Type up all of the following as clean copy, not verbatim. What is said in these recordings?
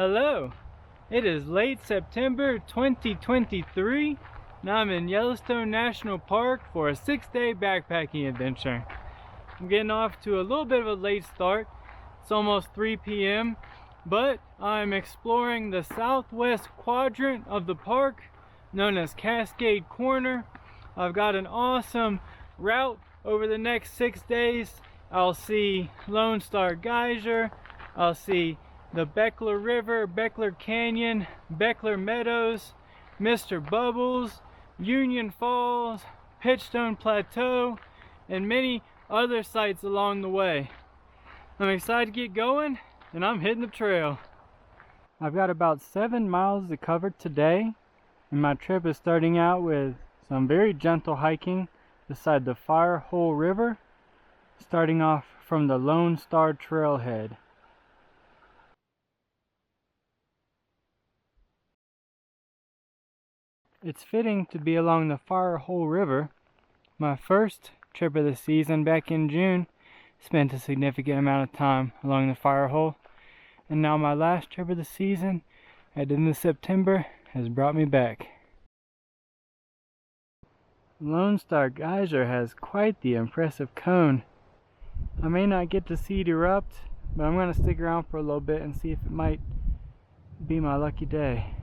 Hello, it is late September 2023 and I'm in Yellowstone National Park for a 6-day backpacking adventure. I'm getting off to a little bit of a late start. It's almost 3 p.m. but I'm exploring the southwest quadrant of the park known as Cascade Corner. I've got an awesome route over the next 6 days. I'll see Lone Star Geyser, I'll see the Bechler River, Bechler Canyon, Bechler Meadows, Mr. Bubbles, Union Falls, Pitchstone Plateau, and many other sites along the way. I'm excited to get going, and I'm hitting the trail. I've got about 7 miles to cover today, and my trip is starting out with some very gentle hiking beside the Firehole River, starting off from the Lone Star Trailhead. It's fitting to be along the Firehole River. My first trip of the season back in June spent a significant amount of time along the Firehole, and now my last trip of the season at the end of September has brought me back. Lone Star Geyser has quite the impressive cone. I may not get to see it erupt, but I'm going to stick around for a little bit and see if it might be my lucky day.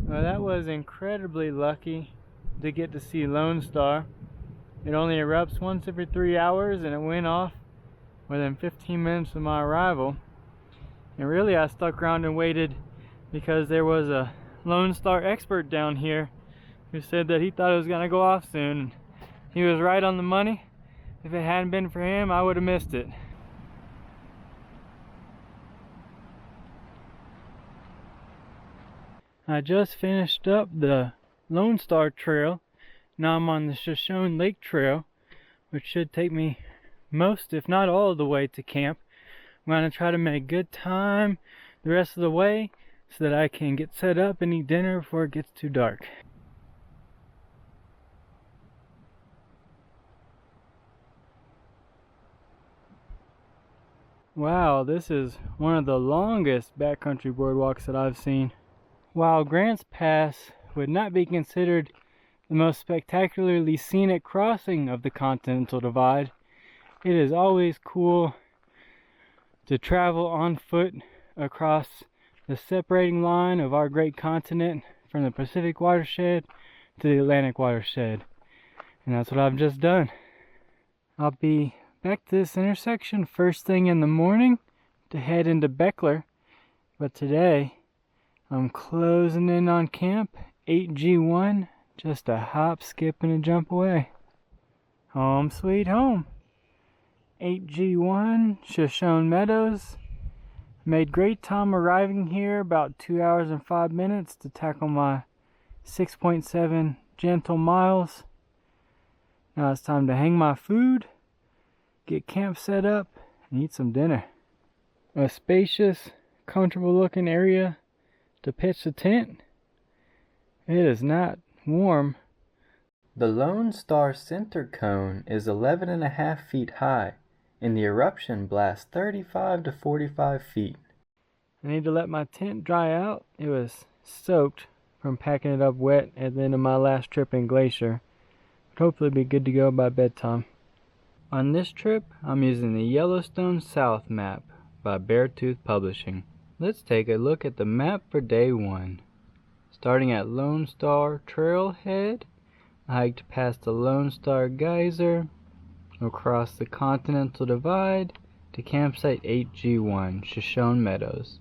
Well, that was incredibly lucky to get to see Lone Star. It only erupts once every 3 hours, and it went off within 15 minutes of my arrival. And really, I stuck around and waited because there was a Lone Star expert down here who said that he thought it was going to go off soon. He was right on the money. If it hadn't been for him, I would have missed it. I just finished up the Lone Star Trail. Now I'm on the Shoshone Lake Trail, which should take me most, if not all, of the way to camp. I'm going to try to make good time the rest of the way so that I can get set up and eat dinner before it gets too dark. Wow, this is one of the longest backcountry boardwalks that I've seen. While Grants Pass would not be considered the most spectacularly scenic crossing of the Continental Divide, it is always cool to travel on foot across the separating line of our great continent from the Pacific watershed to the Atlantic watershed. And that's what I've just done. I'll be back to this intersection first thing in the morning to head into Bechler, but today I'm closing in on camp 8G1, just a hop, skip, and a jump away. Home sweet home. 8G1, Shoshone Meadows. Made great time arriving here, about 2 hours and 5 minutes to tackle my 6.7 gentle miles. Now it's time to hang my food, get camp set up, and eat some dinner. A spacious, comfortable looking area to pitch the tent. It is not warm. The Lone Star center cone is 11.5 feet high, and the eruption blasts 35 to 45 feet. I need to let my tent dry out. It was soaked from packing it up wet at the end of my last trip in Glacier. hopefully be good to go by bedtime. On this trip, I'm using the Yellowstone South map by Beartooth Publishing. Let's take a look at the map for day 1. Starting at Lone Star Trailhead, I hiked past the Lone Star Geyser, across the Continental Divide to campsite 8G1, Pitchstone Meadows.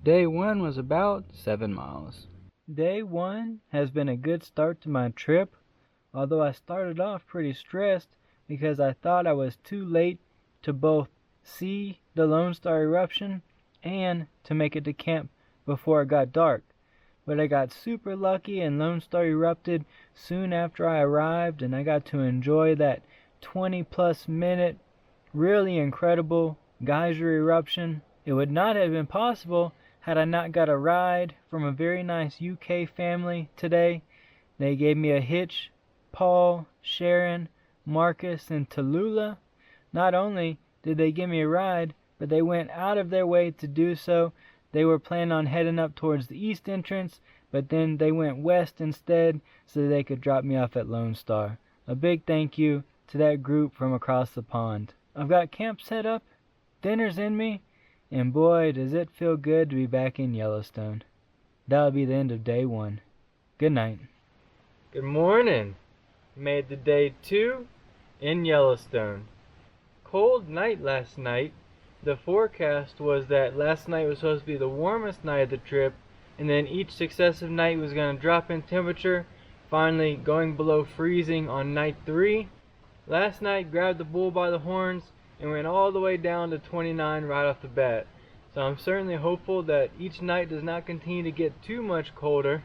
Day 1 was about 7 miles. Day 1 has been a good start to my trip, although I started off pretty stressed because I thought I was too late to both see the Lone Star eruption and to make it to camp before it got dark. But I got super lucky and Lone Star erupted soon after I arrived, and I got to enjoy that 20+ minute really incredible geyser eruption. It would not have been possible had I not got a ride from a very nice UK family today. They gave me a hitch. Paul, Sharon, Marcus, and Tallulah. Not only did they give me a ride, but they went out of their way to do so. They were planning on heading up towards the east entrance, but then they went west instead so they could drop me off at Lone Star. A big thank you to that group from across the pond. I've got camp set up, dinner's in me, and boy does it feel good to be back in Yellowstone. That'll be the end of day 1. Good night. Good morning. Made the day 2 in Yellowstone. Cold night last night. The forecast was that last night was supposed to be the warmest night of the trip, and then each successive night was going to drop in temperature, finally going below freezing on night 3. Last night grabbed the bull by the horns and went all the way down to 29 right off the bat. So I'm certainly hopeful that each night does not continue to get too much colder,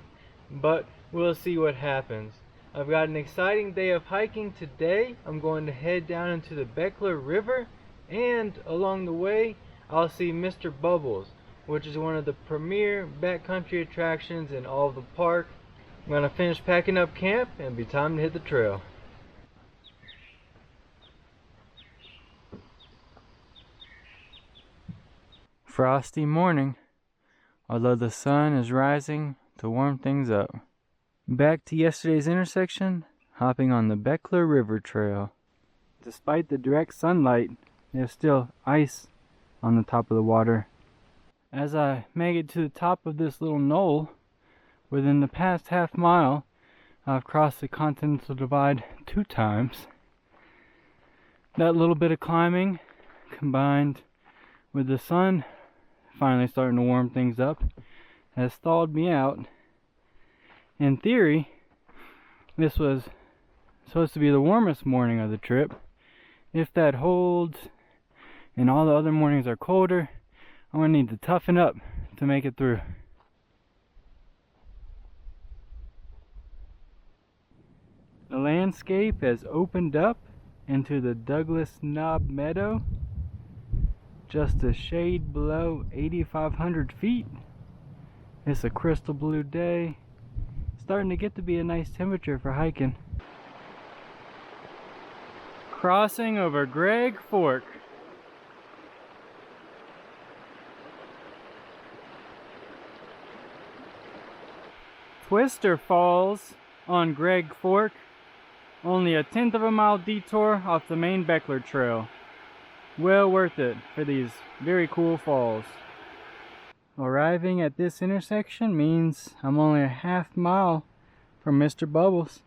but we'll see what happens. I've got an exciting day of hiking today. I'm going to head down into the Bechler River, and along the way I'll see Mr. Bubbles, which is one of the premier backcountry attractions in all of the park. I'm going to finish packing up camp and it'll be time to hit the trail. Frosty morning, although the sun is rising to warm things up. Back to yesterday's intersection, hopping on the Bechler River Trail. Despite the direct sunlight, there's still ice on the top of the water. As I make it to the top of this little knoll, within the past half mile, I've crossed the Continental Divide 2 times. That little bit of climbing, combined with the sun finally starting to warm things up, has stalled me out. In theory, this was supposed to be the warmest morning of the trip. If that holds and all the other mornings are colder, I'm going to need to toughen up to make it through. The landscape has opened up into the Douglas Knob Meadow, just a shade below 8,500 feet. It's a crystal blue day. Starting to get to be a nice temperature for hiking. Crossing over Greg Fork. Twister Falls on Greg Fork. Only a 1/10 of a mile detour off the main Bechler Trail. Well worth it for these very cool falls. Arriving at this intersection means I'm only a half mile from Mr. Bubbles.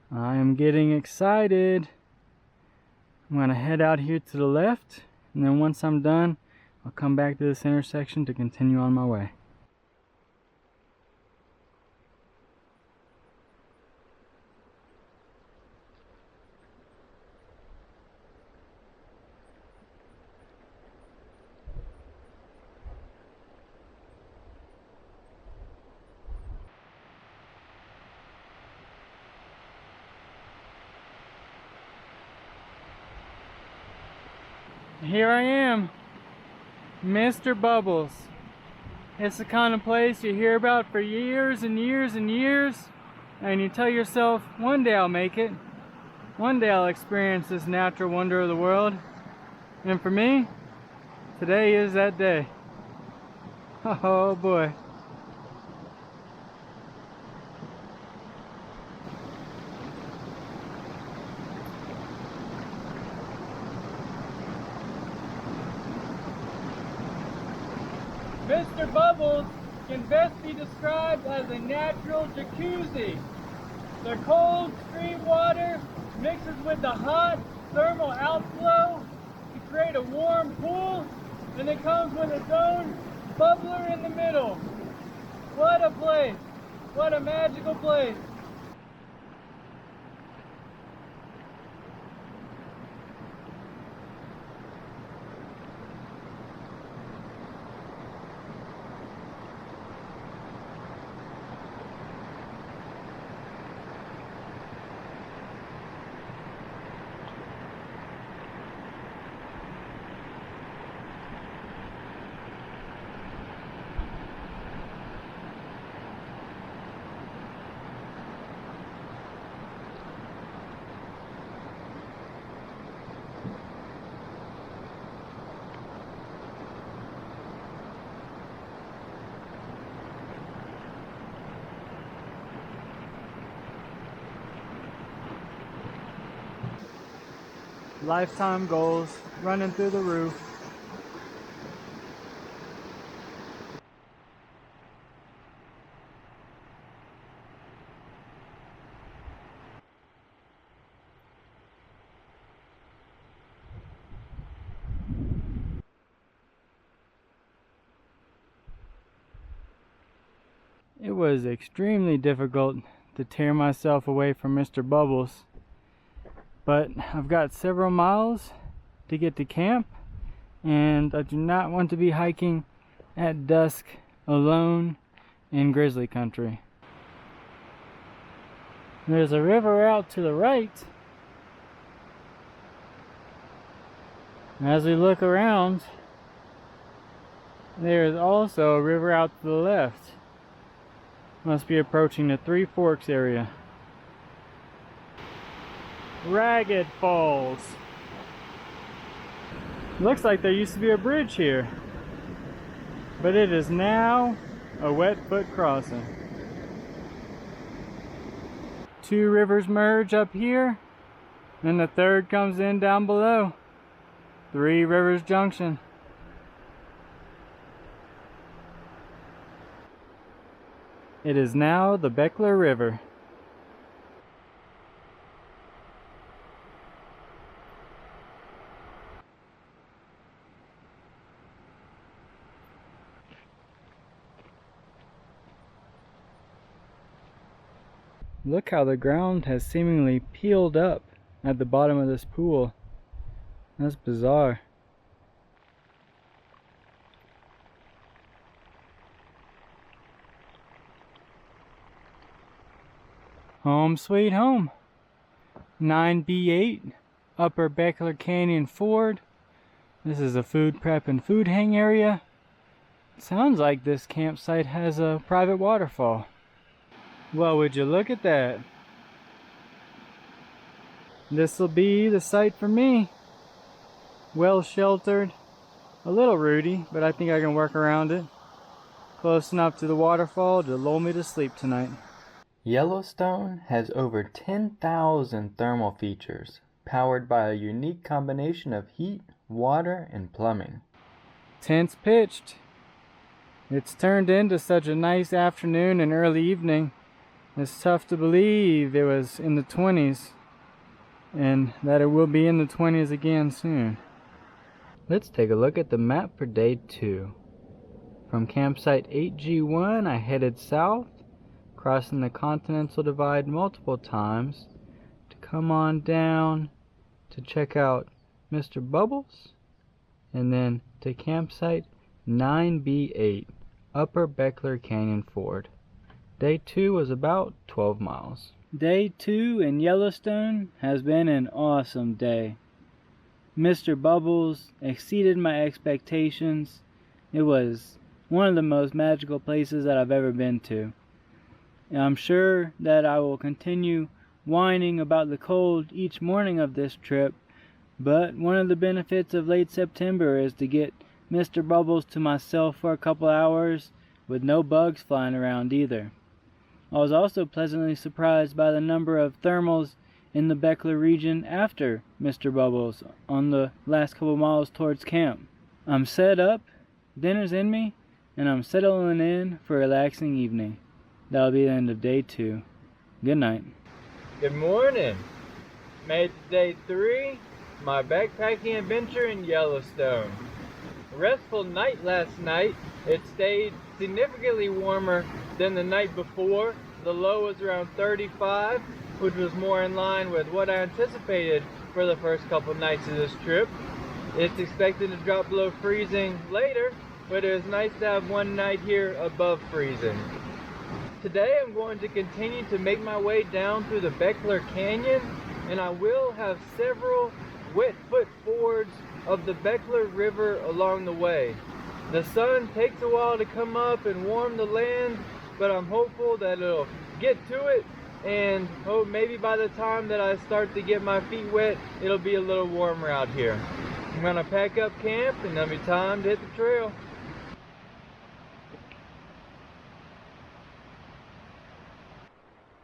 I am getting excited. I'm going to head out here to the left, and then once I'm done, I'll come back to this intersection to continue on my way. Here I am, Mr. Bubbles. It's the kind of place you hear about for years and years and years, and you tell yourself, one day I'll make it. One day I'll experience this natural wonder of the world. And for me, today is that day. Oh boy. Mr. Bubbles can best be described as a natural jacuzzi. The cold stream water mixes with the hot thermal outflow to create a warm pool, and it comes with its own bubbler in the middle. What a place! What a magical place! Lifetime goals running through the roof. It was extremely difficult to tear myself away from Mr. Bubbles, but I've got several miles to get to camp, and I do not want to be hiking at dusk alone in grizzly country. There's a river out to the right. As we look around, there is also a river out to the left. Must be approaching the Three Forks area. Ragged Falls. Looks like there used to be a bridge here, but it is now a wet foot crossing. Two rivers merge up here, and the third comes in down below. Three Rivers Junction. It is now the Bechler River. Look how the ground has seemingly peeled up at the bottom of this pool. That's bizarre. Home sweet home. 9B8, Upper Bechler Canyon Ford. This is a food prep and food hang area. Sounds like this campsite has a private waterfall. Well, would you look at that? This'll be the site for me. Well sheltered. A little rooty, but I think I can work around it. Close enough to the waterfall to lull me to sleep tonight. Yellowstone has over 10,000 thermal features, powered by a unique combination of heat, water, and plumbing. Tents pitched. It's turned into such a nice afternoon and early evening. It's tough to believe it was in the 20s, and that it will be in the 20s again soon. Let's take a look at the map for day 2. From campsite 8G1, I headed south, crossing the Continental Divide multiple times to come on down to check out Mr. Bubbles, and then to campsite 9B8, Upper Bechler Canyon Ford. Day 2 was about 12 miles. Day 2 in Yellowstone has been an awesome day. Mr. Bubbles exceeded my expectations. It was one of the most magical places that I've ever been to. And I'm sure that I will continue whining about the cold each morning of this trip, but one of the benefits of late September is to get Mr. Bubbles to myself for a couple hours with no bugs flying around either. I was also pleasantly surprised by the number of thermals in the Bechler region after Mr. Bubbles on the last couple miles towards camp. I'm set up, dinner's in me, and I'm settling in for a relaxing evening. That'll be the end of day 2. Good night. Good morning. Made it to day 3, my backpacking adventure in Yellowstone. A restful night last night. It stayed significantly warmer than the night before. The low was around 35, which was more in line with what I anticipated for the first couple nights of this trip. It's expected to drop below freezing later, but it was nice to have one night here above freezing. Today I'm going to continue to make my way down through the Bechler Canyon, and I will have several wet foot fords of the Bechler River along the way. The sun takes a while to come up and warm the land, but I'm hopeful that it'll get to it, and hope maybe by the time that I start to get my feet wet, it'll be a little warmer out here. I'm gonna pack up camp and it'll be time to hit the trail.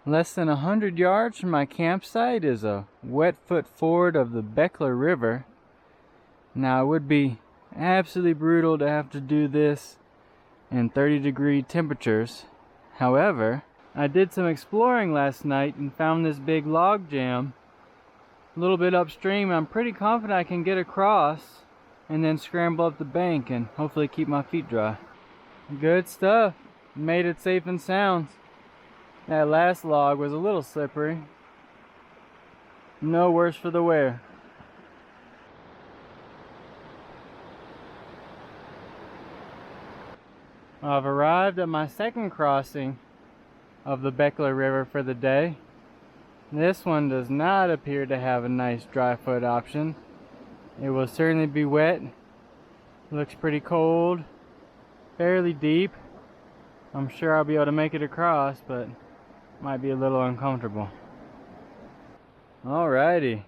Less than 100 yards from my campsite is a wet foot ford of the Bechler River. Now it would be absolutely brutal to have to do this in 30-degree temperatures. However, I did some exploring last night and found this big log jam a little bit upstream. I'm pretty confident I can get across and then scramble up the bank and hopefully keep my feet dry. Good stuff. Made it safe and sound. That last log was a little slippery. No worse for the wear. I've arrived at my second crossing of the Bechler River for the day. This one does not appear to have a nice dry foot option. It will certainly be wet. Looks pretty cold, fairly deep. I'm sure I'll be able to make it across, but might be a little uncomfortable. Alrighty.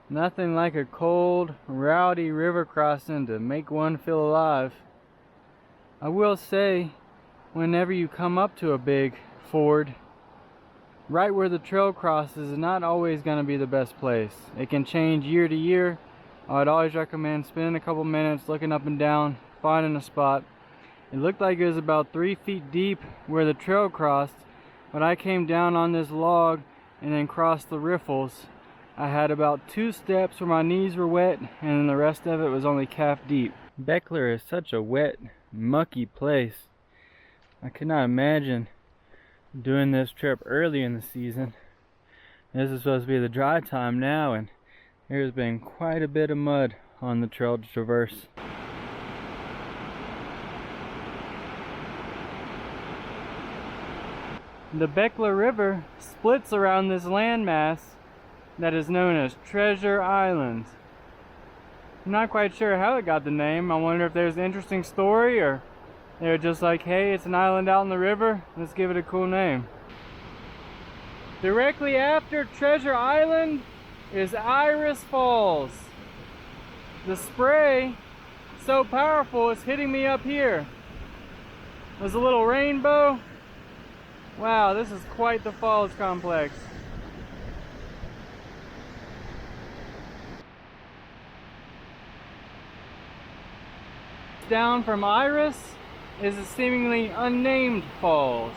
Nothing like a cold, rowdy river crossing to make one feel alive. I will say, whenever you come up to a big ford, right where the trail crosses is not always going to be the best place. It can change year to year. I'd always recommend spending a couple minutes looking up and down, finding a spot. It looked like it was about 3 feet deep where the trail crossed, but I came down on this log and then crossed the riffles. I had about 2 steps where my knees were wet, and then the rest of it was only calf deep. Bechler is such a wet, mucky place. I could not imagine doing this trip early in the season. This is supposed to be the dry time now, and there's been quite a bit of mud on the trail to traverse. The Bechler River splits around this landmass that is known as Treasure Island. I'm not quite sure how it got the name. I wonder if there's an interesting story, or they were just like, hey, it's an island out in the river, let's give it a cool name. Directly after Treasure Island is Iris Falls. The spray, so powerful, it's hitting me up here. There's a little rainbow. Wow, this is quite the falls complex. Down from Iris is a seemingly unnamed falls.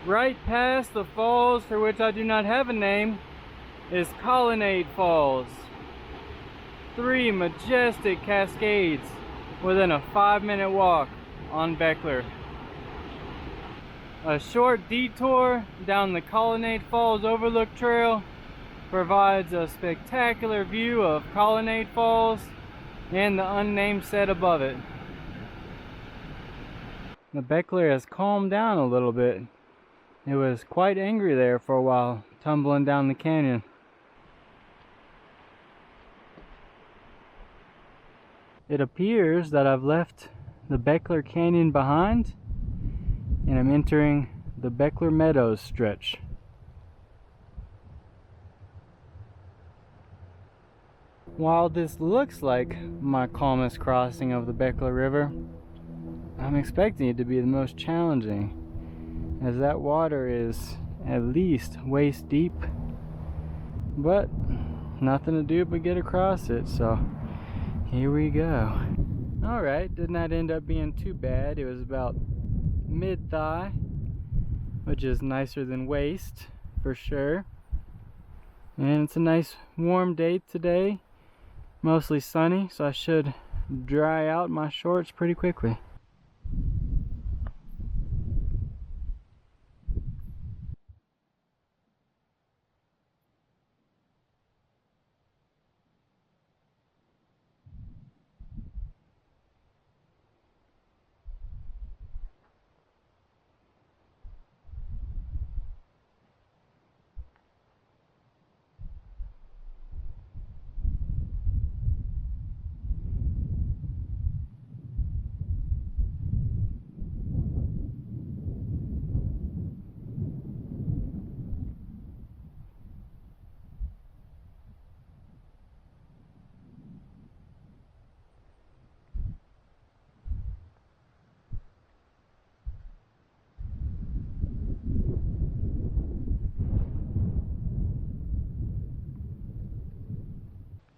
Right past the falls, for which I do not have a name, is Colonnade Falls. 3 majestic cascades within a 5-minute walk on Bechler. A short detour down the Colonnade Falls Overlook Trail provides a spectacular view of Colonnade Falls and the unnamed set above it. The Bechler has calmed down a little bit. It was quite angry there for a while, tumbling down the canyon. It appears that I've left the Bechler Canyon behind, and I'm entering the Bechler Meadows stretch. While this looks like my calmest crossing of the Bechler River, I'm expecting it to be the most challenging, as that water is at least waist deep, but nothing to do but get across it, so here we go. Alright, did not end up being too bad. It was about mid-thigh, which is nicer than waist for sure. And it's a nice warm day today, mostly sunny, so I should dry out my shorts pretty quickly.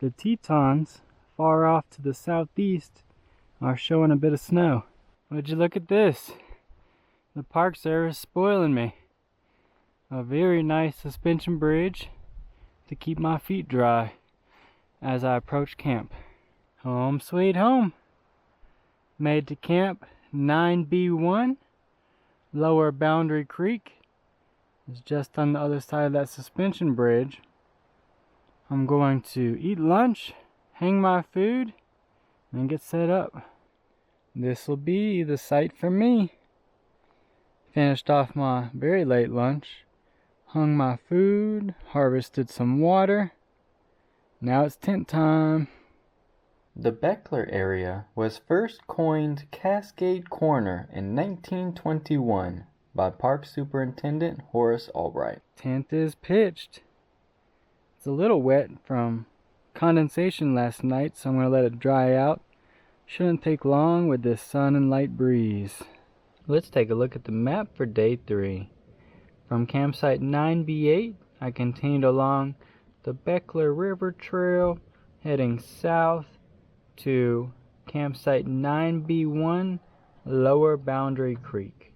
The Tetons, far off to the southeast, are showing a bit of snow. Would you look at this? The Park Service spoiling me. A very nice suspension bridge to keep my feet dry as I approach camp. Home sweet home. Made to camp 9B1. Lower Boundary Creek is just on the other side of that suspension bridge. I'm going to eat lunch, hang my food, and get set up. This will be the site for me. Finished off my very late lunch, hung my food, harvested some water. Now it's tent time. The Bechler area was first coined Cascade Corner in 1921 by Park Superintendent Horace Albright. Tent is pitched. It's a little wet from condensation last night, so I'm going to let it dry out. Shouldn't take long with this sun and light breeze. Let's take a look at the map for day 3. From campsite 9B8, I continued along the Bechler River Trail, heading south to campsite 9B1, Lower Boundary Creek.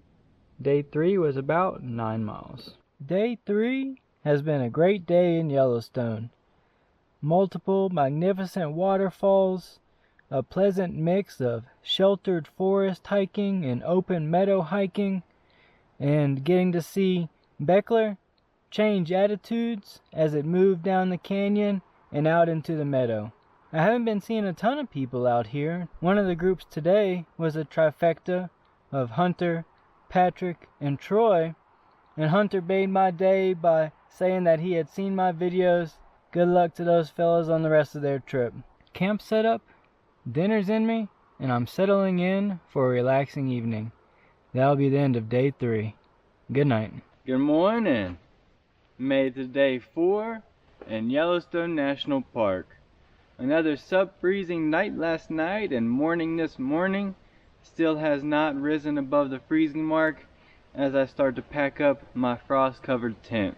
Day 3 was about 9 miles. Day 3 has been a great day in Yellowstone. Multiple magnificent waterfalls, a pleasant mix of sheltered forest hiking and open meadow hiking, and getting to see Bechler change attitudes as it moved down the canyon and out into the meadow. I haven't been seeing a ton of people out here. One of the groups today was a trifecta of Hunter, Patrick, and Troy, and Hunter made my day by saying that he had seen my videos. Good luck to those fellas on the rest of their trip. Camp set up, dinner's in me, and I'm settling in for a relaxing evening. That'll be the end of day 3. Good night. Good morning. Made it to day 4 in Yellowstone National Park. Another sub-freezing night last night and morning this morning. Still has not risen above the freezing mark as I start to pack up my frost-covered tent.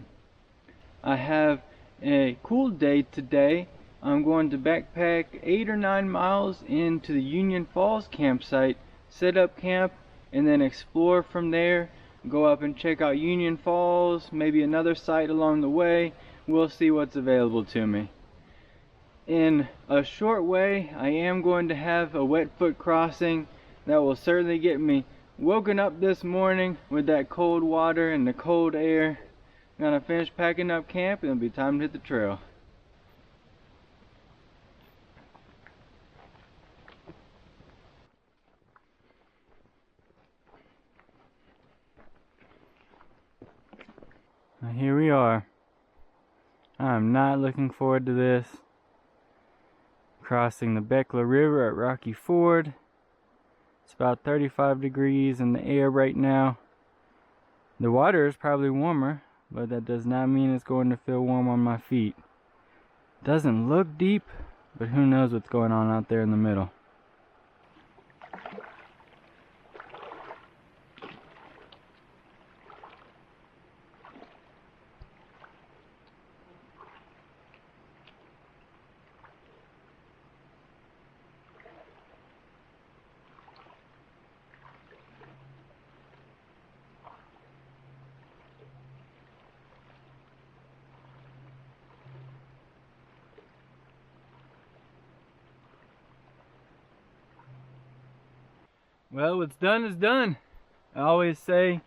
I have a cool day today. I'm going to backpack 8 or 9 miles into the Union Falls campsite, set up camp, and then explore from there. Go up and check out Union Falls, maybe another site along the way. We'll see what's available to me. In a short way, I am going to have a wet foot crossing that will certainly get me woken up this morning with that cold water and the cold air. I'm gonna finish packing up camp and it'll be time to hit the trail. Now here we are. I'm not looking forward to this. Crossing the Bechler River at Rocky Ford. It's about 35 degrees in the air right now. The water is probably warmer, but that does not mean it's going to feel warm on my feet. Doesn't look deep, but who knows what's going on out there in the middle. Well, what's done is done. I always say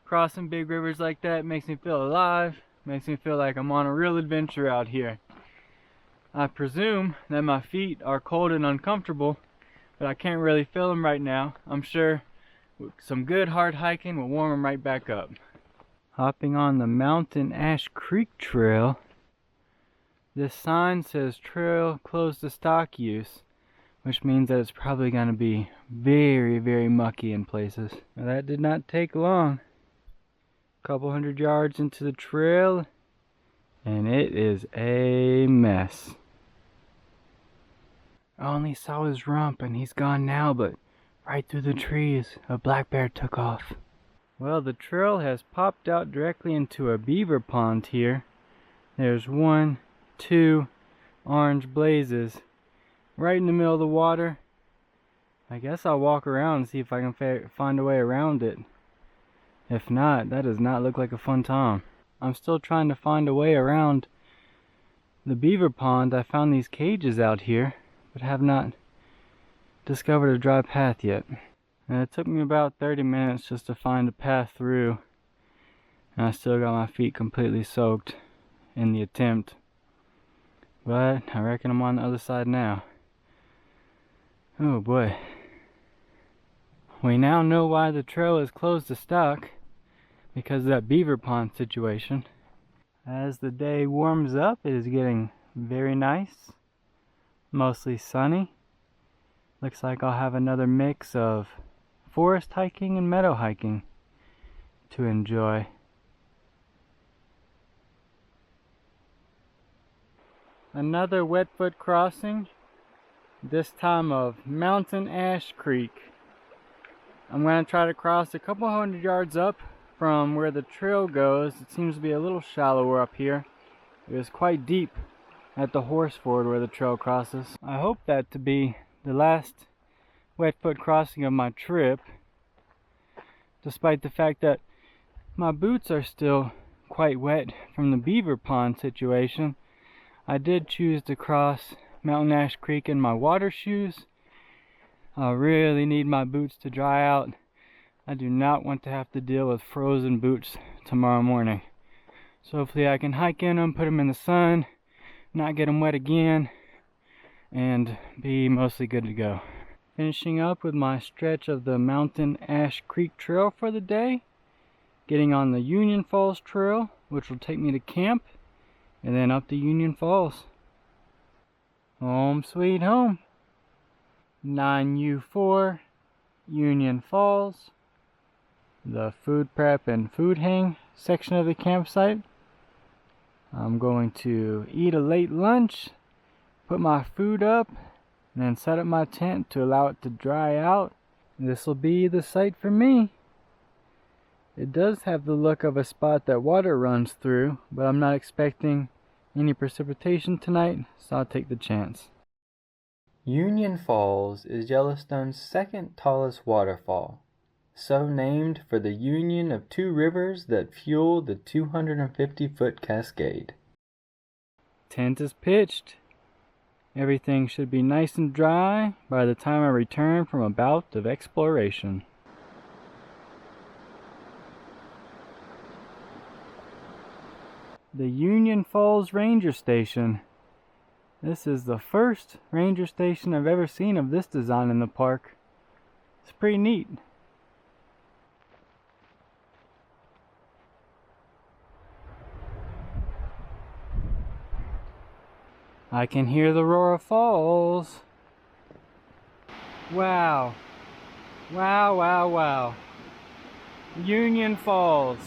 crossing big rivers like that makes me feel alive, makes me feel like I'm on a real adventure out here. I presume that my feet are cold and uncomfortable, but I can't really feel them right now. I'm sure some good hard hiking will warm them right back up. Hopping on the Mountain Ash Creek Trail. This sign says trail closed to stock use, which means that it's probably going to be very, very mucky in places. Now, that did not take long. A couple hundred yards into the trail, and it is a mess. I only saw his rump and he's gone now, but right through the trees, a black bear took off. Well, the trail has popped out directly into a beaver pond here. There's 1, 2 orange blazes right in the middle of the water. I guess I'll walk around and see if I can find a way around it. If not, that does not look like a fun time. I'm still trying to find a way around the beaver pond. I found these cages out here, but have not discovered a dry path yet. And it took me about 30 minutes just to find a path through, and I still got my feet completely soaked in the attempt. But I reckon I'm on the other side now. Oh boy. We now know why the trail is closed to stock, because of that beaver pond situation. As the day warms up, it is getting very nice. Mostly sunny. Looks like I'll have another mix of forest hiking and meadow hiking to enjoy. Another wet foot crossing, this time of Mountain Ash Creek. I'm going to try to cross a couple hundred yards up from where the trail goes. It seems to be a little shallower up here. It is quite deep at the horse ford where the trail crosses. I hope that to be the last wet foot crossing of my trip, despite the fact that my boots are still quite wet from the beaver pond situation. I did choose to cross Mountain Ash Creek in my water shoes. I really need my boots to dry out. I do not want to have to deal with frozen boots tomorrow morning. So hopefully I can hike in them, put them in the sun, not get them wet again, and be mostly good to go. Finishing up with my stretch of the Mountain Ash Creek Trail for the day. Getting on the Union Falls Trail, which will take me to camp, and then up to Union Falls. Home sweet home. 9U4, Union Falls. The food prep and food hang section of the campsite. I'm going to eat a late lunch, put my food up, and then set up my tent to allow it to dry out. This will be the site for me. It does have the look of a spot that water runs through, but I'm not expecting any precipitation tonight, so I'll take the chance. Union Falls is Yellowstone's second tallest waterfall, so named for the union of two rivers that fuel the 250-foot cascade. Tent is pitched. Everything should be nice and dry by the time I return from a bout of exploration. The Union Falls Ranger Station. This is the first ranger station I've ever seen of this design in the park. It's pretty neat. I can hear the roar of falls. Wow. Wow, wow, wow. Union Falls.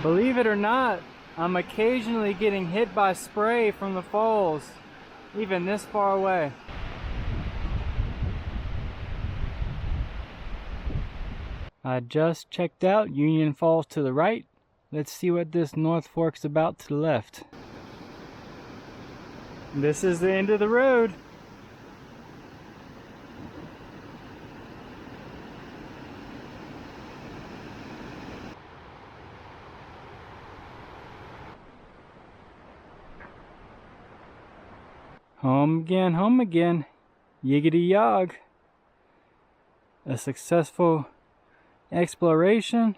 Believe it or not, I'm occasionally getting hit by spray from the falls, even this far away. I just checked out Union Falls to the right. Let's see what this North Fork's about to the left. This is the end of the road. Home again, home again. Yiggity yog. A successful exploration.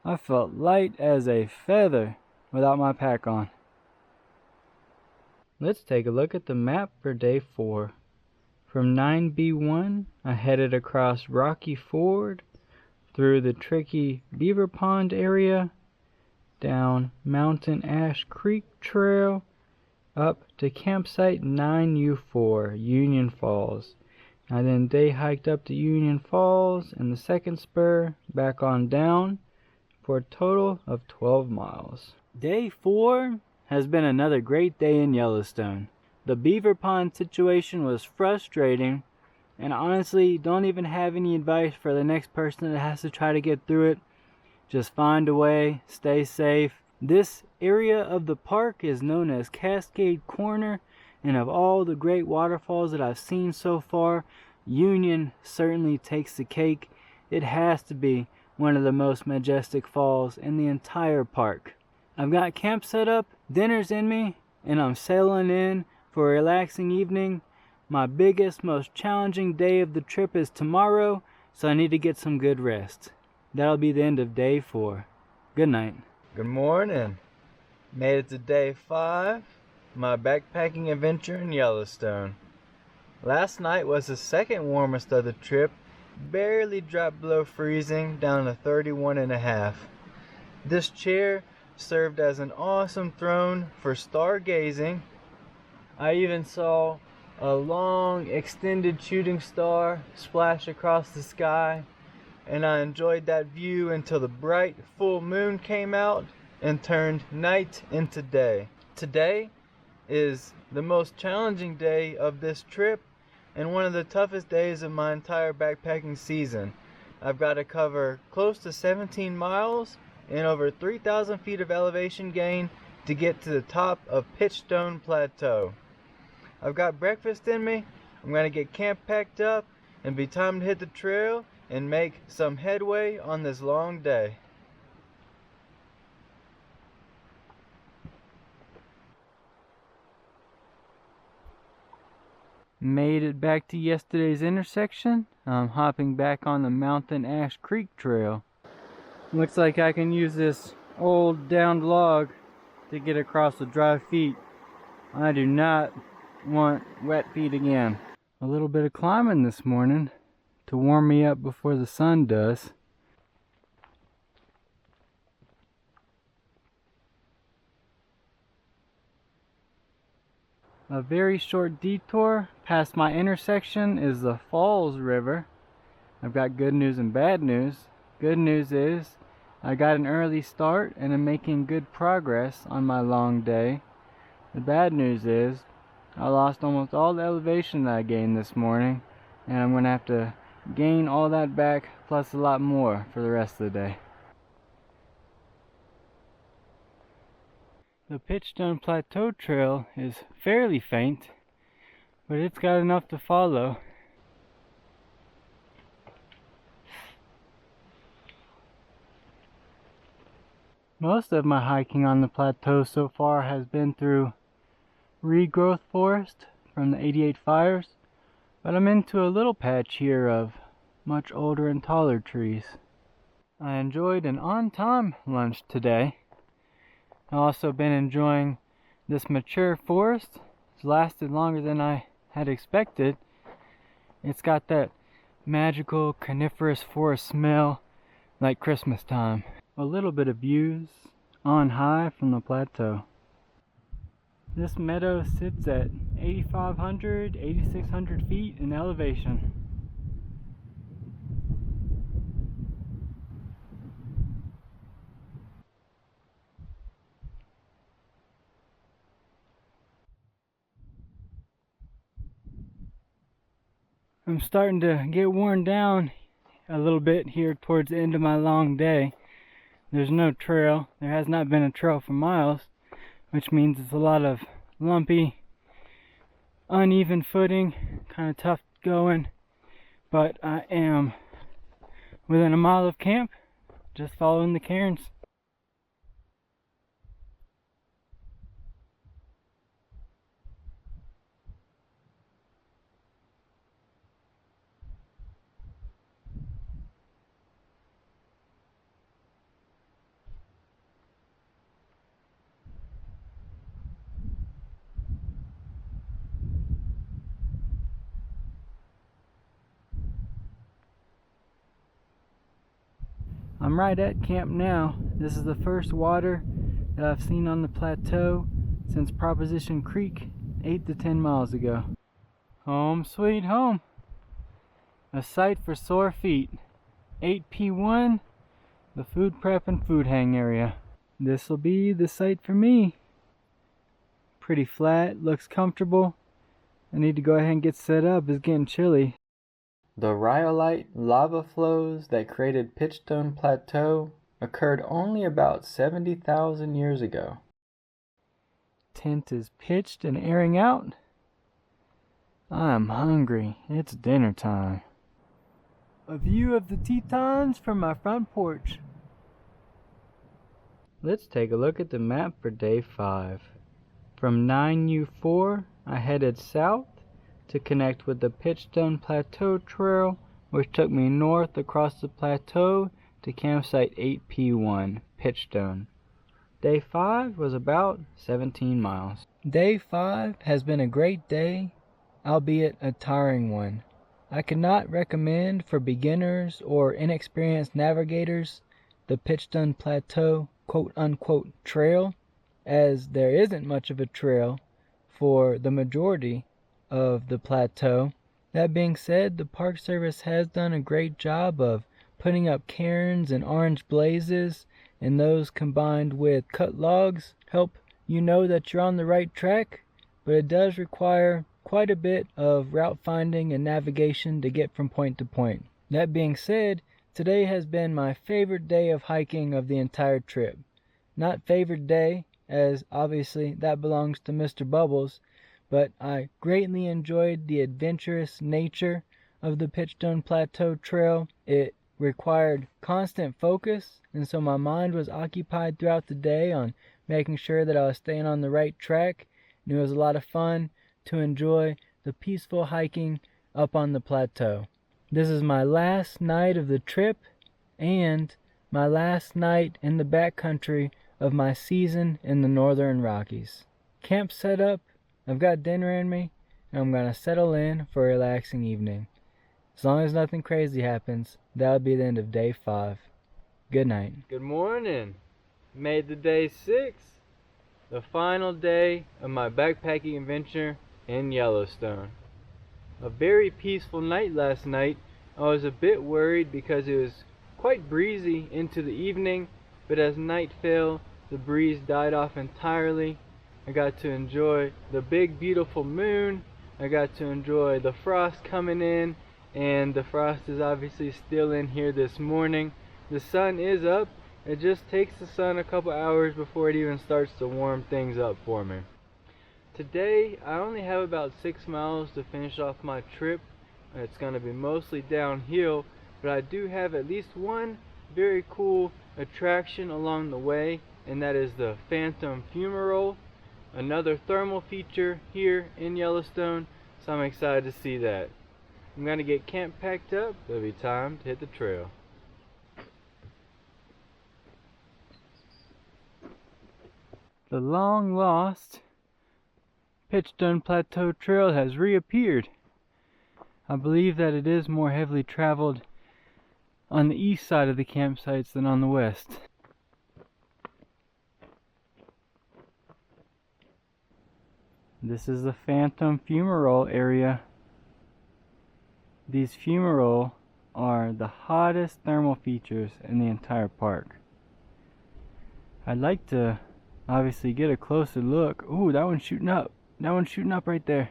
I felt light as a feather without my pack on. Let's take a look at the map for day 4. From 9B1, I headed across Rocky Ford, through the tricky Beaver Pond area, down Mountain Ash Creek Trail, up to campsite 9U4, Union Falls. I then day hiked up to Union Falls and the second spur back on down for a total of 12 miles. Day 4 has been another great day in Yellowstone. The Beaver Pond situation was frustrating, and honestly don't even have any advice for the next person that has to try to get through it. Just find a way, stay safe. This area of the park is known as Cascade Corner, and of all the great waterfalls that I've seen so far, Union certainly takes the cake. It has to be one of the most majestic falls in the entire park. I've got camp set up, dinner's in me, and I'm sailing in for a relaxing evening. My biggest, most challenging day of the trip is tomorrow, so I need to get some good rest. That'll be the end of day 4. Good night. Good morning. Made it to day 5, my backpacking adventure in Yellowstone. Last night was the second warmest of the trip, barely dropped below freezing down to 31.5. This chair served as an awesome throne for stargazing. I even saw a long extended shooting star splash across the sky, and I enjoyed that view until the bright full moon came out and turned night into day. Today is the most challenging day of this trip and one of the toughest days of my entire backpacking season. I've got to cover close to 17 miles and over 3,000 feet of elevation gain to get to the top of Pitchstone Plateau. I've got breakfast in me. I'm going to get camp packed up and be time to hit the trail and make some headway on this long day. Made it back to yesterday's intersection. I'm hopping back on the Mountain Ash Creek Trail. Looks like I can use this old downed log to get across the dry feet. I do not want wet feet again. A little bit of climbing this morning to warm me up before the sun does. A very short detour past my intersection is the Falls River. I've got good news and bad news. Good news is I got an early start and I'm making good progress on my long day. The bad news is I lost almost all the elevation that I gained this morning, and I'm going to have to gain all that back plus a lot more for the rest of the day. The Pitchstone Plateau trail is fairly faint, but it's got enough to follow. Most of my hiking on the plateau so far has been through regrowth forest from the 88 fires, but I'm into a little patch here of much older and taller trees. I enjoyed an on-time lunch today. I've also been enjoying this mature forest. It's lasted longer than I had expected. It's got that magical coniferous forest smell like Christmas time. A little bit of views on high from the plateau. This meadow sits at 8,500, 8,600 feet in elevation. I'm starting to get worn down a little bit here towards the end of my long day. There's no trail. There has not been a trail for miles, which means it's a lot of lumpy, uneven footing, kind of tough going. But I am within a mile of camp, just following the cairns. I'm right at camp now. This is the first water that I've seen on the plateau since Proposition Creek 8 to 10 miles ago. Home sweet home. A sight for sore feet. 8P1, the food prep and food hang area. This'll be the site for me. Pretty flat, looks comfortable. I need to go ahead and get set up. It's getting chilly. The rhyolite lava flows that created Pitchstone Plateau occurred only about 70,000 years ago. Tent is pitched and airing out. I'm hungry. It's dinner time. A view of the Tetons from my front porch. Let's take a look at the map for day 5. From 9U4, I headed south to connect with the Pitchstone Plateau Trail, which took me north across the plateau to campsite 8P1, Pitchstone. Day 5 was about 17 miles. Day 5 has been a great day, albeit a tiring one. I cannot recommend for beginners or inexperienced navigators the Pitchstone Plateau quote-unquote trail, as there isn't much of a trail for the majority of the plateau. That being said, the Park Service has done a great job of putting up cairns and orange blazes, and those combined with cut logs help you know that you're on the right track, but it does require quite a bit of route finding and navigation to get from point to point. That being said, today has been my favorite day of hiking of the entire trip. Not favorite day, as obviously that belongs to Mr. Bubbles, but I greatly enjoyed the adventurous nature of the Pitchstone Plateau Trail. It required constant focus, and so my mind was occupied throughout the day on making sure that I was staying on the right track, and it was a lot of fun to enjoy the peaceful hiking up on the plateau. This is my last night of the trip and my last night in the backcountry of my season in the Northern Rockies. Camp set up, I've got dinner in me, and I'm gonna settle in for a relaxing evening. As long as nothing crazy happens, that'll be the end of day 5. Good night. Good morning. Made the day 6, the final day of my backpacking adventure in Yellowstone. A very peaceful night last night. I was a bit worried because it was quite breezy into the evening, but as night fell, the breeze died off entirely. I got to enjoy the big beautiful moon. I got to enjoy the frost coming in, and the frost is obviously still in here this morning. The sun is up. It just takes the sun a couple hours before it even starts to warm things up for me. Today, I only have about 6 miles to finish off my trip. It's going to be mostly downhill, but I do have at least one very cool attraction along the way, and that is the Phantom Fumarole, another thermal feature here in Yellowstone, so I'm excited to see that. I'm going to get camp packed up. It'll be time to hit the trail. The long lost Pitchstone Plateau Trail has reappeared. I believe that it is more heavily traveled on the east side of the campsites than on the west. This is the Phantom Fumarole area. These fumarole are the hottest thermal features in the entire park. I'd like to obviously get a closer look. Ooh, that one's shooting up. That one's shooting up right there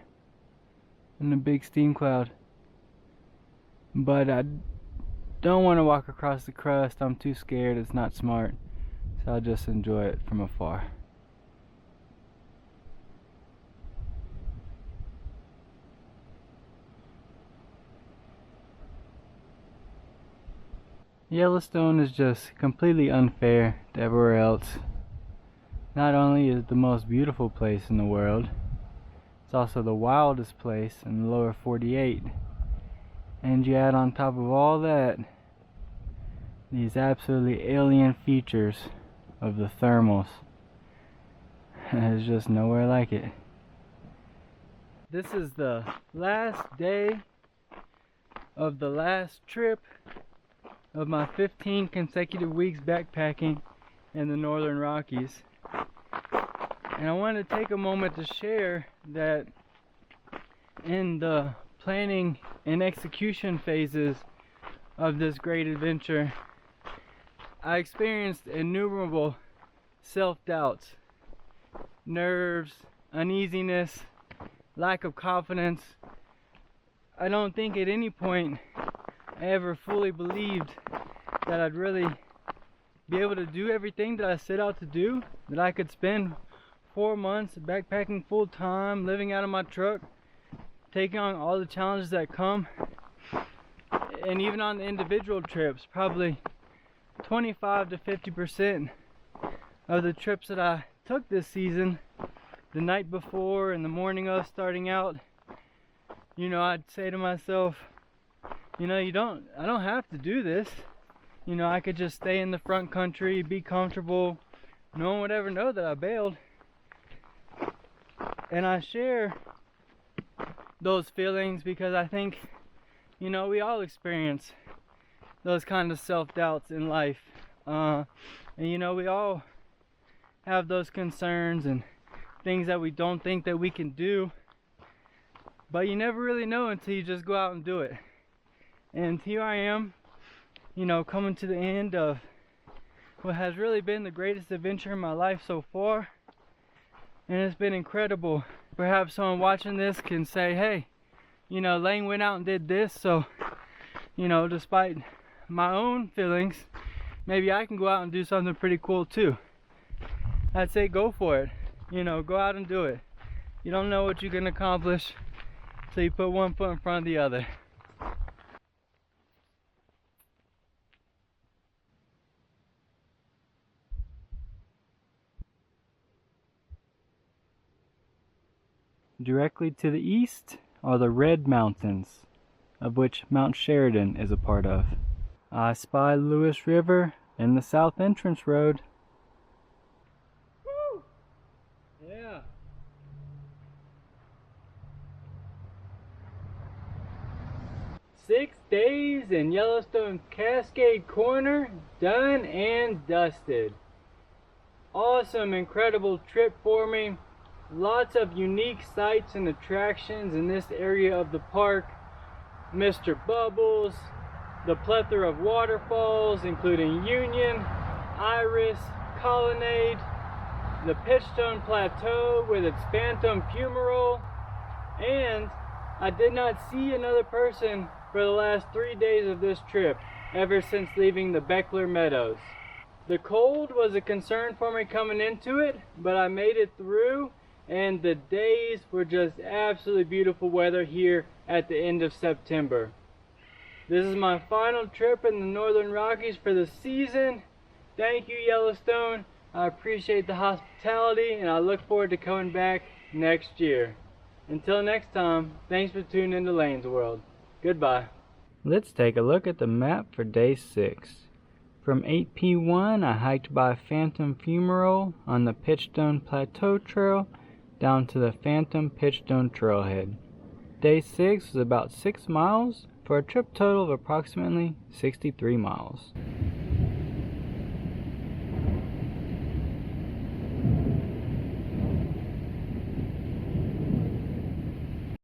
in the big steam cloud. But I don't want to walk across the crust. I'm too scared. It's not smart. So I'll just enjoy it from afar. Yellowstone is just completely unfair to everywhere else. Not only is it the most beautiful place in the world, it's also the wildest place in the lower 48. And you add on top of all that these absolutely alien features of the thermals. There's just nowhere like it. This is the last day of the last trip of my 15 consecutive weeks backpacking in the Northern Rockies. And I want to take a moment to share that in the planning and execution phases of this great adventure, I experienced innumerable self-doubts, nerves, uneasiness, lack of confidence. I don't think at any point I ever fully believed that I'd really be able to do everything that I set out to do, that I could spend 4 months backpacking full time, living out of my truck, taking on all the challenges that come, and even on the individual trips, probably 25 to 50% of the trips that I took this season, the night before and the morning of starting out, you know, I'd say to myself, you know, I don't have to do this. You know, I could just stay in the front country, be comfortable. No one would ever know that I bailed. And I share those feelings because I think, you know, we all experience those kind of self-doubts in life. And you know, we all have those concerns and things that we don't think that we can do. But you never really know until you just go out and do it. And here I am, you know, coming to the end of what has really been the greatest adventure in my life so far. And it's been incredible. Perhaps someone watching this can say, hey, you know, Lane went out and did this, so, you know, despite my own feelings, maybe I can go out and do something pretty cool too. I'd say go for it. You know, go out and do it. You don't know what you can accomplish till you put one foot in front of the other. Directly to the east are the Red Mountains, of which Mount Sheridan is a part of. I spy Lewis River and the South Entrance Road. Woo! Yeah. Six days in Yellowstone Cascade Corner, done and dusted. Awesome, incredible trip for me. Lots of unique sights and attractions in this area of the park. Mr. Bubbles, the plethora of waterfalls including Union, Iris, Colonnade, the Pitchstone Plateau with its Phantom Fumarole, and I did not see another person for the last 3 days of this trip, ever since leaving the Bechler Meadows. The cold was a concern for me coming into it, but I made it through. And the days were just absolutely beautiful weather here at the end of September. This is my final trip in the Northern Rockies for the season. Thank you, Yellowstone. I appreciate the hospitality and I look forward to coming back next year. Until next time, thanks for tuning into Lane's World. Goodbye. Let's take a look at the map for day 6. From 8P1, I hiked by Phantom Fumarole on the Pitchstone Plateau Trail down to the Phantom Pitchstone Trailhead. Day 6 was about 6 miles for a trip total of approximately 63 miles.